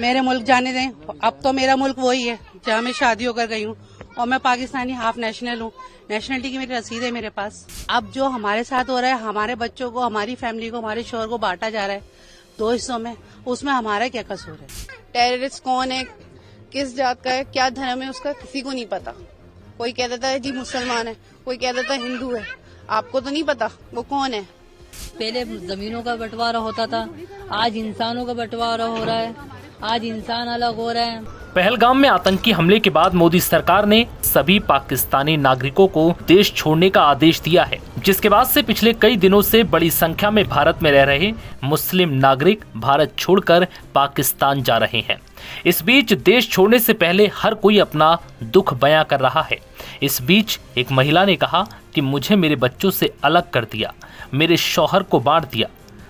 मेरे मुल्क जाने दें। अब तो मेरा मुल्क वही है जहाँ मैं शादी होकर गई हूँ और मैं पाकिस्तानी हाफ नेशनल हूँ। नेशनलिटी की मेरी रसीद है मेरे पास। अब जो हमारे साथ हो रहा है, हमारे बच्चों को, हमारी फैमिली को, हमारे शोहर को बांटा जा रहा है दो हिस्सों में, उसमें हमारा क्या कसूर है? टेररिस्ट कौन है, किस जात का है, क्या धर्म है, उसका किसी को नहीं पता। कोई कह देता है जी मुसलमान है, कोई कह देता है हिंदू है। आपको तो नहीं पता वो कौन है। पहले जमीनों का बंटवारा होता था, आज इंसानों का बंटवारा हो रहा है, आज इंसान अलग हो रहे हैं। पहलगाम में आतंकी हमले के बाद मोदी सरकार ने सभी पाकिस्तानी नागरिकों को देश छोड़ने का आदेश दिया है, जिसके बाद से पिछले कई दिनों से बड़ी संख्या में भारत में रह रहे मुस्लिम नागरिक भारत छोड़कर पाकिस्तान जा रहे हैं। इस बीच देश छोड़ने से पहले हर कोई अपना दुख बयां कर रहा है। इस बीच एक महिला ने कहा कि मुझे मेरे बच्चों से अलग कर दिया, मेरे शौहर को बांट दिया,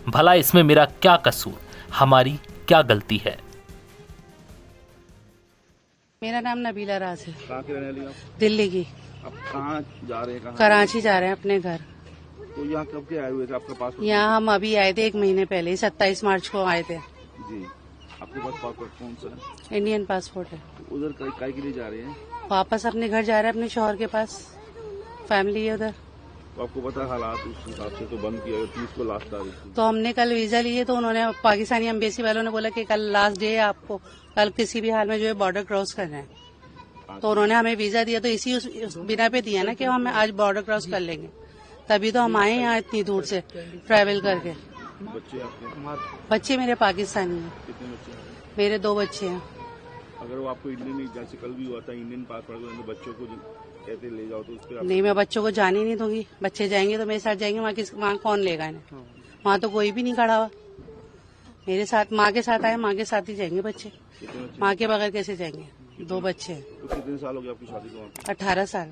भला इसमें मेरा क्या कसूर, हमारी क्या गलती है? मेरा नाम नबीला राज है। कहाँ के रहने वाली आप? दिल्ली की। अब कहाँ जा रहे हैं? कहाँ? कराची जा रहे हैं अपने घर। तो यहाँ कब के आए हुए थे? आपका पासपोर्ट? यहाँ हम अभी आए थे 1 महीने पहले, 27 मार्च को आए थे। जी। आपके पास पासपोर्ट कौन सा है? इंडियन पासपोर्ट है। तो उधर काय के लिए जा रहे हैं? वापस अपने घर जा रहे हैं, अपने शौहर के पास, फैमिली है उधर। तो आपको पता है हालात उस हिसाब से तो बंद किया, 30 को लास्ट तारीख थी। तो हमने कल वीजा लिए तो उन्होंने, पाकिस्तानी एम्बेसी वालों ने बोला कि कल लास्ट डे है, आपको कल किसी भी हाल में जो है बॉर्डर क्रॉस करना है। तो उन्होंने हमें वीजा दिया, तो इसी उस बिना पे दिया ना कि हम आज बॉर्डर क्रॉस कर लेंगे, तभी तो हम आए यहाँ इतनी दूर से ट्रैवल करके। बच्चे आपके? बच्चे मेरे पाकिस्तानी हैं। कितने बच्चे हैं? मेरे 2 बच्चे हैं। अगर वो आपको इंडियन, जैसे कल भी हुआ था, इंडियन पासपोर्ट तो बच्चों को कहते ले जाओ, तो उस पर नहीं, मैं बच्चों को जाने नहीं दूंगी। बच्चे जाएंगे तो मेरे साथ जाएंगे, वहाँ कौन लेगा इन्हें? वहाँ तो कोई भी नहीं खड़ा हुआ मेरे साथ। माँ के साथ आए, माँ के साथ ही जाएंगे बच्चे, माँ के बगैर कैसे जाएंगे? 2 बच्चे हैं। तो कितने साल हो गए आपकी शादी को? 18 साल।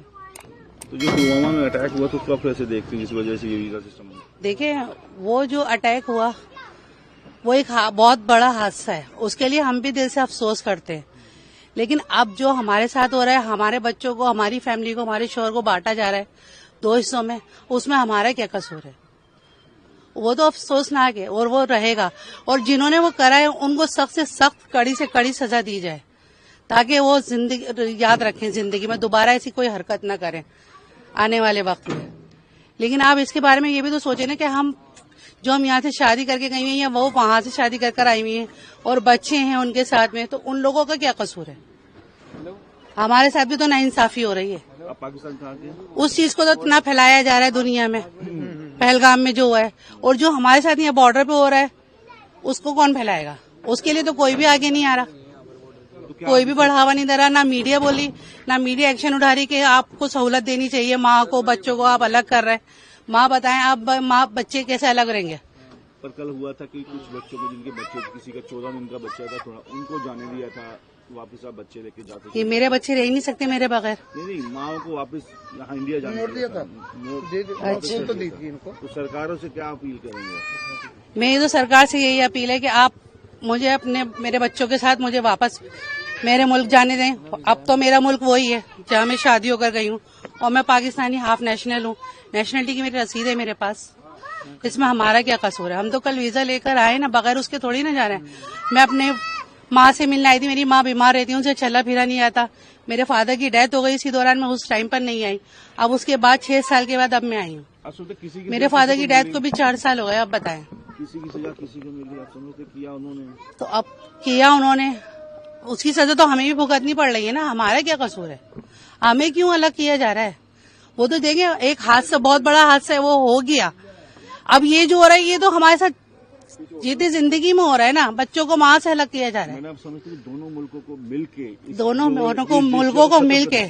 तो जो पुलवामा में अटैक हुआ तो उसको आप कैसे देखते हैं, जिस वजह से ये वीजा सिस्टम? देखिए, वो जो अटैक हुआ वो एक बहुत बड़ा हादसा है, उसके लिए हम भी दिल से अफसोस करते हैं। लेकिन अब जो हमारे साथ हो रहा है, हमारे बच्चों को, हमारी फैमिली को, हमारे शोहर को बांटा जा रहा है 2 हिस्सों में, उसमें हमारा क्या कसूर है? वो तो अफसोसनाक है और वो रहेगा। और जिन्होंने वो करा है उनको सख्त से सख्त, कड़ी से कड़ी सजा दी जाए, ताकि वो जिंदगी याद रखें, जिंदगी में दोबारा ऐसी कोई हरकत न करें आने वाले वक्त में। लेकिन आप इसके बारे में ये भी तो सोचें ना कि हम यहाँ से शादी करके गई हुई हैं या वो वहां से शादी कर आई हुई हैं और बच्चे हैं उनके साथ में, तो उन लोगों का क्या कसूर है? हमारे साथ भी तो नाइंसाफी हो रही है। आप पाकिस्तान कहाँ के? उस चीज को तो इतना फैलाया जा रहा है दुनिया में, पहलगाम में जो हुआ है, और जो हमारे साथ यहाँ बॉर्डर पे हो रहा है उसको कौन फैलाएगा? उसके लिए तो कोई भी आगे नहीं आ रहा, कोई भी बढ़ावा नहीं दे रहा। ना मीडिया बोली, ना मीडिया एक्शन उठा रही कि आपको सहूलत देनी चाहिए माँ को, बच्चों को आप अलग कर रहे हैं। माँ बताएं, आप माँ बच्चे कैसे अलग रहेंगे? पर कल हुआ था कि कुछ बच्चों को, जिनके बच्चे, किसी का 14 दिन का बच्चा था, थोड़ा उनको जाने दिया था, वापस आप बच्चे लेके जाते थे। ये मेरे बच्चे रह ही नहीं सकते मेरे बगैर। नहीं, माँ को वापस यहाँ इंडिया जाने दिया था। अच्छा। तो सरकारों से क्या अपील करेंगे? मेरी तो सरकार से यही अपील है कि आप मुझे अपने, मेरे बच्चों के साथ मुझे वापस मेरे मुल्क जाने दें। अब तो मेरा मुल्क वही है जहाँ मैं शादी होकर गई हूँ और मैं पाकिस्तानी हाफ नेशनल हूँ। नेशनलिटी की मेरी रसीद है मेरे पास, इसमें हमारा क्या कसूर है? हम तो कल वीजा लेकर आए ना, बगैर उसके थोड़ी ना जा रहे हैं। मैं अपने माँ से मिलने आई थी, मेरी माँ बीमार रहती है, उनसे चला फिरा नहीं आता। मेरे फादर की डेथ हो गई, इसी दौरान मैं उस टाइम पर नहीं आई। अब उसके बाद 6 साल के बाद अब मैं आई हूँ। मेरे फादर की डेथ को भी 4 साल हो गए। अब बताएं, किसी की सजा किसी को मिली? आप समझते किया उन्होंने? तो अब किया उन्होंने, उसकी सजा तो हमें भी भुगतनी पड़ रही है ना। हमारा क्या कसूर है? हमें क्यों अलग किया जा रहा है? वो तो देखें, एक हादसा, बहुत बड़ा हादसा है, वो हो गया। अब ये जो हो रहा है ये तो हमारे साथ जीती जिंदगी में हो रहा है ना। बच्चों को माँ से अलग किया जा रहा है। मैंने आप समझते कि दोनों मुल्कों को मिलके, दोनों मुल्कों को मिलके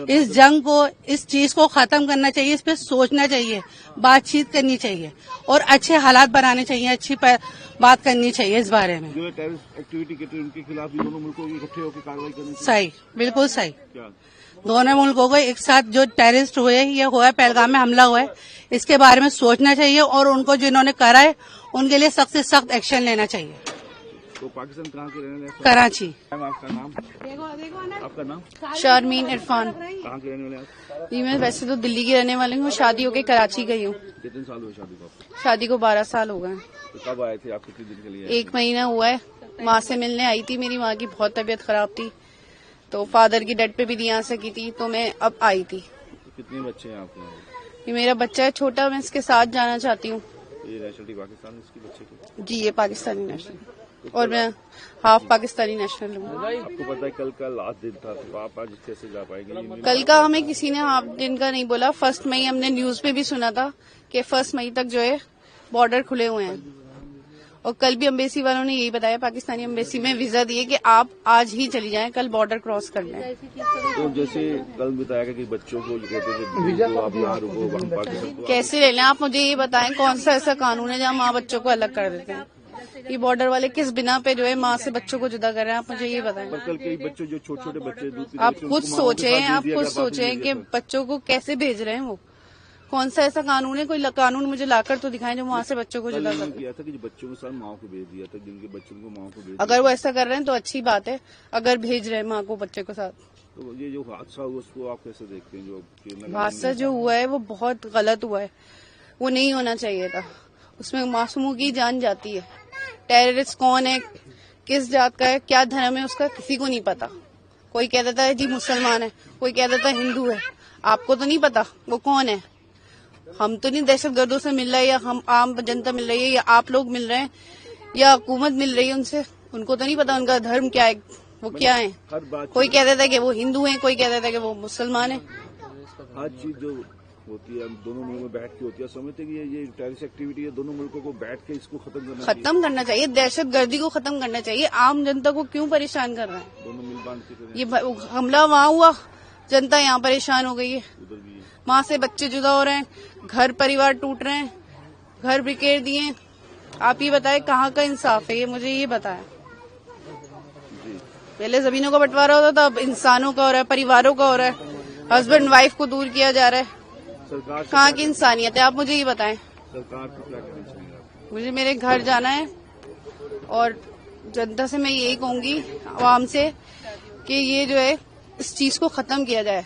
इस जंग को, इस चीज को खत्म करना चाहिए। इस पे सोचना चाहिए, बातचीत करनी चाहिए और अच्छे हालात बनाने चाहिए, अच्छी बात करनी चाहिए इस बारे में। जो टेररिस्ट एक्टिविटी के उनके खिलाफ भी दोनों मुल्कों को इकट्ठे होकर कार्रवाई करनी चाहिए। सही, बिल्कुल सही। क्या दोनों मुल्कों को एक साथ, जो टेररिस्ट हुए, ये हुआ है, पहलगाम में हमला हुआ है, इसके बारे में सोचना चाहिए और उनको जिन्होंने करा है उनके लिए सख्त से सख्त एक्शन लेना चाहिए। तो पाकिस्तान कहाँ के रहने वाले? कराची। आपका नाम? आपका नाम? शर्मीन इरफान। कहाँ के रहने वाले आप? जी, मैं वैसे तो दिल्ली की रहने वाली हूँ, शादी होके कराची गई हूँ। कितने साल हुए शादी को? शादी को 12 साल हो गए। तो कब आए थे आप? कितने दिन के लिए? 1 महीना हुआ है, माँ से मिलने आई थी। मेरी माँ की बहुत तबीयत खराब थी, तो फादर की डेथ पे भी नहीं आ सकी थी, तो मैं अब आई थी। कितने बच्चे हैं आपके? ये मेरा बच्चा है छोटा, मैं इसके साथ जाना चाहती हूँ। ये नेशनलिटी पाकिस्तान है इसके बच्चे की? जी, ये पाकिस्तानी नेशनल और मैं हाफ पाकिस्तानी नेशनल हूँ। आपको पता है कल का लास्ट दिन था, तो आप आज कैसे जा पाएंगे? कल का हमें किसी ने हाफ दिन का नहीं बोला। 1 मई हमने न्यूज पे भी सुना था कि 1 मई तक जो है बॉर्डर खुले हुए हैं, और कल भी एम्बेसी वालों ने यही बताया, पाकिस्तानी एम्बेसी में वीजा दिए कि आप आज ही चली जाएं, कल बॉर्डर क्रॉस कर लें। तो जैसे कल बताया गया कि बच्चों को कहते थे आप यहाँ रुको, हम पाकिस्तान कैसे ले लें? आप मुझे ये बताएं, कौन सा ऐसा कानून है जहाँ माँ बच्चों को अलग कर देते हैं? ये बॉर्डर वाले किस बिना पे जो है माँ से बच्चों को जुदा कर रहे हैं? आप मुझे ये बताएं। पर कल कई बच्चे जो छोटे छोटे बच्चे दूध आप खुद सोचें कि बच्चों को कैसे भेज रहे हैं वो। कौन सा ऐसा कानून है? कोई कानून मुझे लाकर तो दिखाएं जो वहाँ से बच्चों को जुदा कर। किया था कि बच्चों के साथ माँ को भेज दिया था, जिनके बच्चों को माँ को भेज। अगर वो ऐसा कर रहे हैं तो अच्छी बात है, अगर भेज रहे हैं माँ को बच्चे के साथ। तो ये जो हादसा हुआ उसको आप कैसे देखते हैं? जो हादसा जो हुआ है वो बहुत गलत हुआ है, वो नहीं होना चाहिए था। उसमें मासूमों की जान जाती है। टेररिस्ट कौन है, किस जात का है, क्या धर्म है, उसका किसी को नहीं पता। कोई कह देता है जी मुसलमान है, कोई कह देता है हिंदू है। आपको तो नहीं पता वो कौन है। हम तो नहीं दहशतगर्दों से मिल रहे, या हम आम जनता मिल रही है, या आप लोग मिल रहे हैं, या हुकूमत मिल रही है उनसे। उनको तो नहीं पता उनका धर्म क्या है, वो क्या है। कोई कह देता है कि वो हिंदू है, कोई कह देता है कि वो मुसलमान है। हर चीज जो होती है दोनों मुल्कों में बैठ के होती है। समझते कि ये टेररिस्ट एक्टिविटी है, दोनों मुल्कों को बैठ के इसको खत्म करना चाहिए। दहशतगर्दी को खत्म करना चाहिए। आम जनता को क्यों परेशान कर रहे हैं? दोनों मिल बांध के ये हमला वहाँ हुआ, जनता यहाँ परेशान हो गई है। माँ से बच्चे जुदा हो रहे हैं, घर परिवार टूट रहे हैं, घर बिखेर दिए। आप ये बताएं कहाँ का इंसाफ है? ये मुझे ये बताएं। पहले जमीनों का बंटवारा होता था, अब इंसानों का हो रहा है, परिवारों का हो रहा है। हस्बैंड वाइफ को दूर किया जा रहा है। कहाँ की इंसानियत है? आप मुझे ये बताएं। सरकार को क्या करना चाहिए? मुझे मेरे घर जाना है, और जनता से मैं यही कहूंगी, आवाम से, कि ये जो है इस चीज को खत्म किया जाए।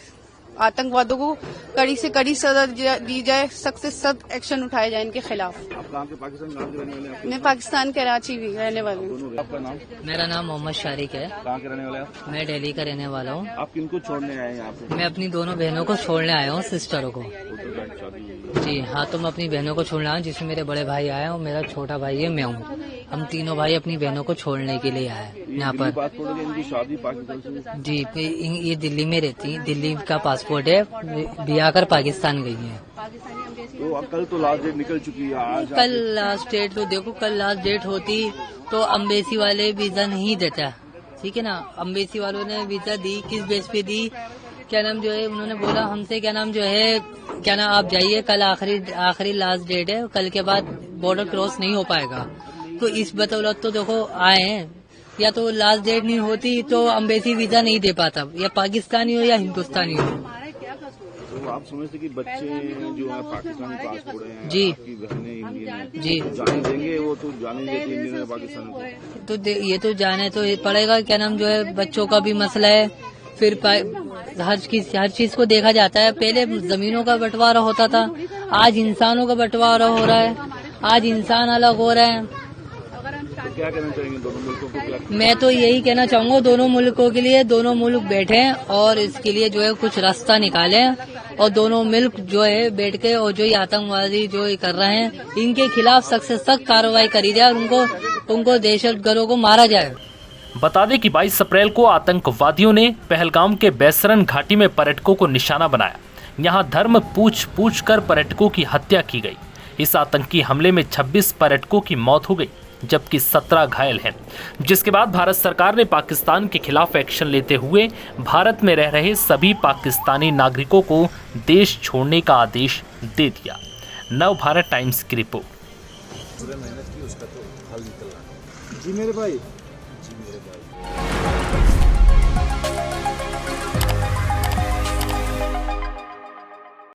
आतंकवादियों को कड़ी से कड़ी सजा दी जाए, सख्त से सख्त एक्शन उठाए जाए इनके खिलाफ। आप कहाँ के? पाकिस्तान कहाँ के रहने वाले हैं? मैं पाकिस्तान कराची भी रहने वाली हूँ। आपका नाम? मेरा नाम मोहम्मद शारिक है। कहाँ के रहने वाले हैं आप? मैं दिल्ली का रहने वाला हूँ। आप किनको छोड़ने आए हैं यहाँ पे? मैं अपनी दोनों बहनों को छोड़ने आया हूँ, सिस्टरों को। जी हाँ, तो मैं अपनी बहनों को छोड़ने आया हूँ, जिसमें मेरे बड़े भाई आए और मेरा छोटा भाई है, मैं हूँ। हम तीनों भाई अपनी बहनों को छोड़ने के लिए आए यहाँ पर। इनकी शादी पाकिस्तान से? जी, ये दिल्ली में रहती है, दिल्ली का पासपोर्ट है, ब्याह कर पाकिस्तान गई है। तो कल तो लास्ट डेट निकल चुकी है। आज कल लास्ट डेट, तो देखो कल लास्ट डेट होती तो अम्बेसी वाले वीजा नहीं देता, ठीक है ना। अम्बेसी वालों ने वीजा दी, किस बेस पे दी, क्या नाम जो है, उन्होंने बोला हमसे, क्या नाम जो है, क्या नाम आप जाइए, कल आखिरी लास्ट डेट है, कल के बाद बॉर्डर क्रॉस नहीं हो पाएगा। तो इस बदौलत तो देखो आए हैं, या तो लास्ट डेट नहीं होती तो अम्बेसी वीजा नहीं दे पाता, या पाकिस्तानी हो या हिंदुस्तानी हो। तो आप समझते कि बच्चे जो है पाकिस्तानी पासपोर्ट हैं, जी, आपकी बहनें इंडियन हैं, जी, जाने देंगे? वो तो जाने देते इंडियन है पाकिस्तान को। तो ये तो जाने तो पड़ेगा, क्या नाम जो है, बच्चों का भी मसला है। फिर हर चीज को देखा जाता है। पहले जमीनों का बंटवारा होता था, आज इंसानों का बंटवारा हो रहा है। आज इंसान अलग हो रहे हैं। तो क्या कहना चाहेंगे दोनों मुल्कों को? मैं तो यही कहना चाहूंगा दोनों मुल्कों के लिए, दोनों मुल्क बैठे और इसके लिए जो है कुछ रास्ता निकालें, और दोनों मुल्क जो है बैठ के, और जो ये आतंकवादी जो ये कर रहे हैं इनके खिलाफ सख्त से सख्त कार्रवाई करी जाए और उनको दहशतगर्दों को मारा जाए। बता दें कि 22 अप्रैल को आतंकवादियों ने पहलगाम के बैसरन घाटी में पर्यटकों को निशाना बनाया। यहां धर्म पूछ कर पर्यटकों की हत्या की गई। इस आतंकी हमले में 26 पर्यटकों की मौत हो गई, जबकि 17 घायल हैं। जिसके बाद भारत सरकार ने पाकिस्तान के खिलाफ एक्शन लेते हुए भारत में रह रहे सभी पाकिस्तानी नागरिकों को देश छोड़ने का आदेश दे दिया। नव भारत टाइम्स की रिपोर्ट। जी मेरे भाई।